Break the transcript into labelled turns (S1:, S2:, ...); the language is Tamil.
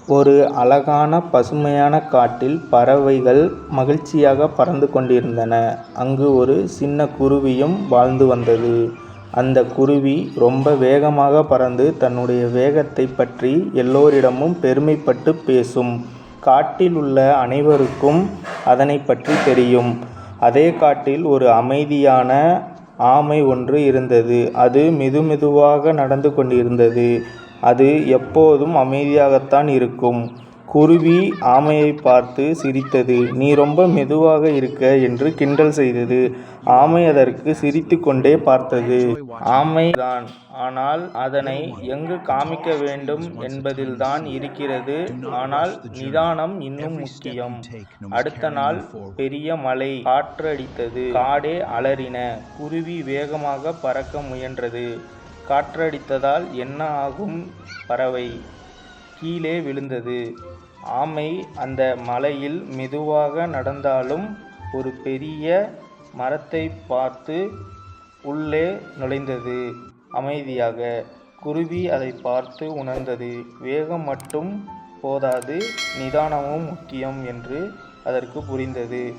S1: ஒரு அழகான பசுமையான காட்டில் பறவைகள் மகிழ்ச்சியாக பறந்து கொண்டிருந்தன. அங்கு ஒரு சின்ன குருவியும் வாழ்ந்து வந்தது. அந்த குருவி ரொம்ப வேகமாக பறந்து தன்னுடைய வேகத்தைப் பற்றி எல்லோரிடமும் பெருமைப்பட்டு பேசும். காட்டில் உள்ள அனைவருக்கும் அதனைப் பற்றி தெரியும். அதே காட்டில் ஒரு அமைதியான ஆமை ஒன்று இருந்தது. அது மெதுமெதுவாக நடந்து கொண்டிருந்தது. அது எப்போதும் அமைதியாகத்தான் இருக்கும். குருவி ஆமையைப் பார்த்து சிரித்தது. நீ ரொம்ப மெதுவாக இருக்க என்று கிண்டல் செய்தது. ஆமை அதற்கு சிரித்து கொண்டே பார்த்தது. ஆமைதான், ஆனால் அதனை எங்கு காமிக்க வேண்டும் என்பதில்தான் இருக்கிறது. ஆனால் நிதானம் இன்னும் முக்கியம். அடுத்த நாள் பெரிய மழை, காற்று அடித்தது. காடே அலறின. குருவி வேகமாக பறக்க முயன்றது. காற்றடித்ததால் என்ன ஆகும்? பறவை கீழே விழுந்தது. ஆமை அந்த மலையில் மெதுவாக நடந்தாலும் ஒரு பெரிய மரத்தைப் பார்த்து உள்ளே நுழைந்தது அமைதியாக. குருவி அதை பார்த்து உணர்ந்தது. வேகம் மட்டும் போதாது, நிதானமும் முக்கியம் என்று அதற்கு புரிந்தது.